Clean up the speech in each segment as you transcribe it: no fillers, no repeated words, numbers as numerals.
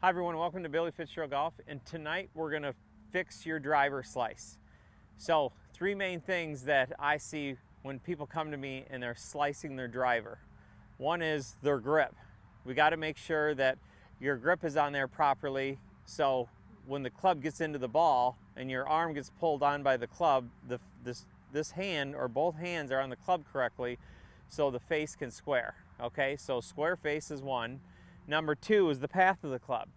Hi everyone, welcome to Billy Fitzgerald Golf, and tonight we're going to fix your driver slice. So, three main things that I see when people come to me and they're slicing their driver. One is their grip. We got to make sure that your grip is on there properly, so when the club gets into the ball and your arm gets pulled on by the club, this hand or both hands are on the club correctly so the face can square. Okay, so square face is one. Number two is the path of the club.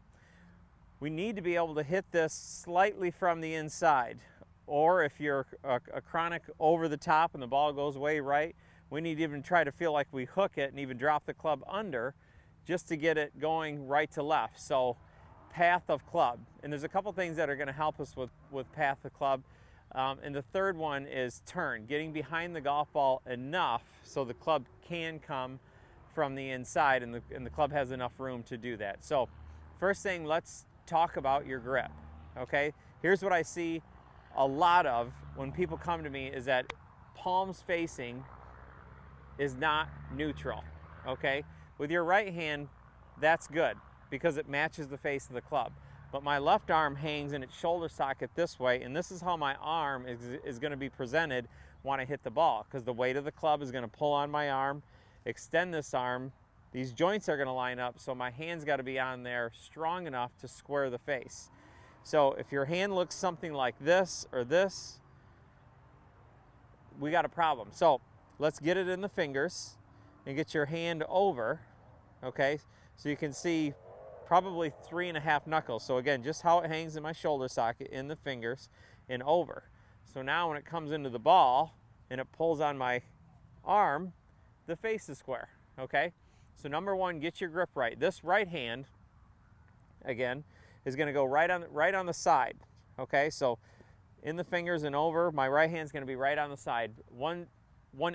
We need to be able to hit this slightly from the inside, or if you're a chronic over the top and the ball goes way right, we need to even try to feel like we hook it and even drop the club under just to get it going right to left. So path of club. And there's a couple things that are going to help us with path of club. And the third one is turn, getting behind the golf ball enough so the club can come from the inside and the club has enough room to do that. So first thing, let's talk about your grip. Okay, here's what I see a lot of when people come to me is that palms facing is not neutral. Okay, with your right hand, that's good because it matches the face of the club. But my left arm hangs in its shoulder socket this way, and this is how my arm is going to be presented when I hit the ball, because the weight of the club is going to pull on my arm, extend this arm. These joints are going to line up, so my hand's got to be on there strong enough to square the face. So if your hand looks something like this or this, we got a problem. So let's get it in the fingers and get your hand over, okay? So you can see probably 3.5 knuckles. So again, just how it hangs in my shoulder socket, in the fingers and over. So now when it comes into the ball and it pulls on my arm, the face is square, okay? So number one, get your grip right. This right hand, again, is going to go right on the side, okay? So in the fingers and over, my right hand's going to be right on the side. One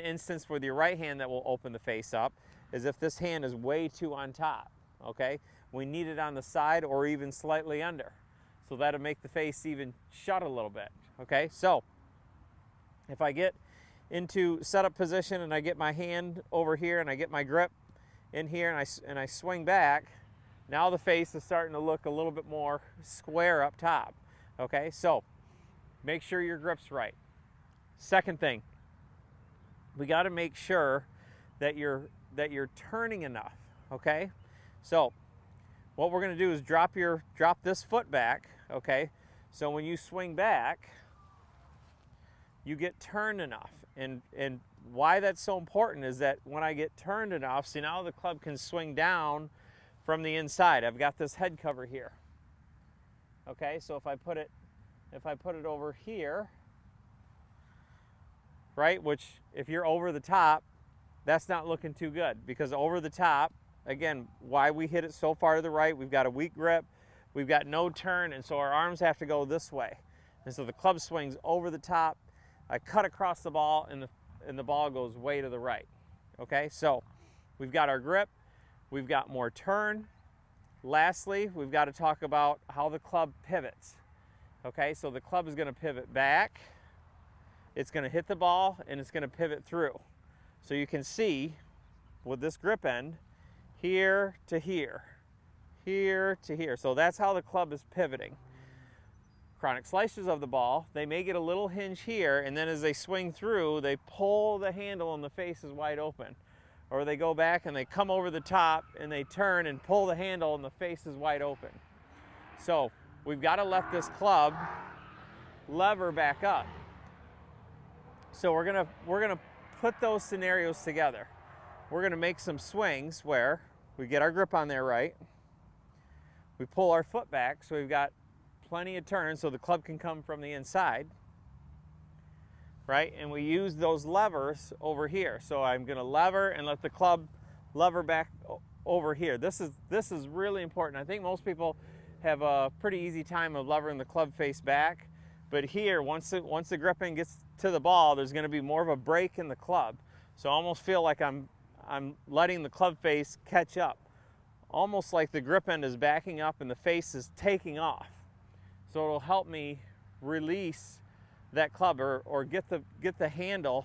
instance with your right hand that will open the face up is if this hand is way too on top, okay? We need it on the side or even slightly under. So that'll make the face even shut a little bit, okay? So if I get into setup position and I get my hand over here and I get my grip in here and I swing back, now the face is starting to look a little bit more square up top, okay? So make sure your grip's right. Second thing, we got to make sure that you're turning enough, okay? So what we're going to do is drop this foot back, okay? So when you swing back, you get turned enough. And why that's so important is that when I get turned enough, see now the club can swing down from the inside. I've got this head cover here. Okay, so if I put it over here, right, which if you're over the top, that's not looking too good, because over the top, again, why we hit it so far to the right, we've got a weak grip, we've got no turn, and so our arms have to go this way. And so the club swings over the top, I cut across the ball, and the ball goes way to the right. Okay, so we've got our grip, we've got more turn. Lastly, we've got to talk about how the club pivots. Okay, so the club is going to pivot back, it's going to hit the ball, and it's going to pivot through. So you can see with this grip end, here to here, here to here. So that's how the club is pivoting. Chronic slicers of the ball, they may get a little hinge here, and then as they swing through, they pull the handle and the face is wide open. Or they go back and they come over the top and they turn and pull the handle and the face is wide open. So we've got to let this club lever back up. So we're gonna put those scenarios together. We're gonna make some swings where we get our grip on there right. We pull our foot back so we've got plenty of turn so the club can come from the inside, right? And we use those levers over here. So I'm going to lever and let the club lever back over here. This is really important. I think most people have a pretty easy time of levering the club face back, but here once the grip end gets to the ball, there's going to be more of a break in the club. So I almost feel like I'm letting the club face catch up, almost like the grip end is backing up and the face is taking off. So it'll help me release that club or get the handle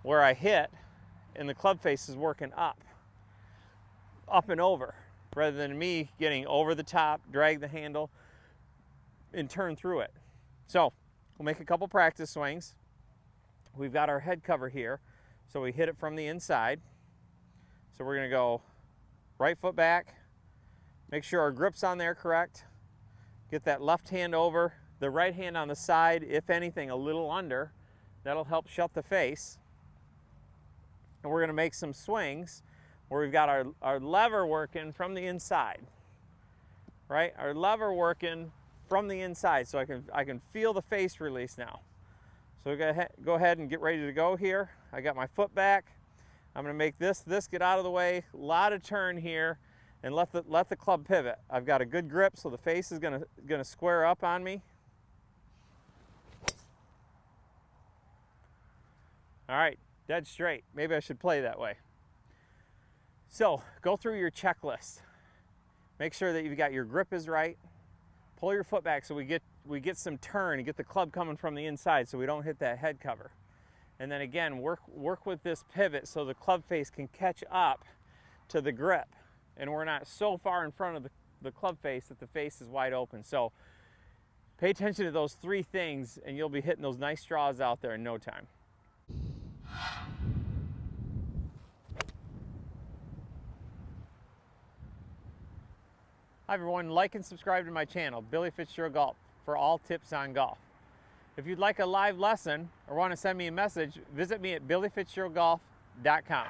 where I hit and the club face is working up and over. rather than me getting over the top, drag the handle, and turn through it. So we'll make a couple practice swings. We've got our head cover here, so we hit it from the inside. So we're gonna go right foot back, make sure our grip's on there correct, get that left hand over, the right hand on the side, if anything, a little under. That'll help shut the face. And we're gonna make some swings where we've got our lever working from the inside, right? Our lever working from the inside, so I can feel the face release now. So we go ahead and get ready to go here. I got my foot back. I'm gonna make this get out of the way, a lot of turn here, and let the club pivot. I've got a good grip, so the face is gonna square up on me. All right, dead straight. Maybe I should play that way. So go through your checklist. Make sure that you've got your grip is right. Pull your foot back so we get some turn and get the club coming from the inside so we don't hit that head cover. And then again, work with this pivot so the club face can catch up to the grip and we're not so far in front of the club face that the face is wide open. So pay attention to those three things and you'll be hitting those nice draws out there in no time. Hi everyone, like and subscribe to my channel, Billy Fitzgerald Golf, for all tips on golf. If you'd like a live lesson or want to send me a message, visit me at billyfitzgeraldgolf.com.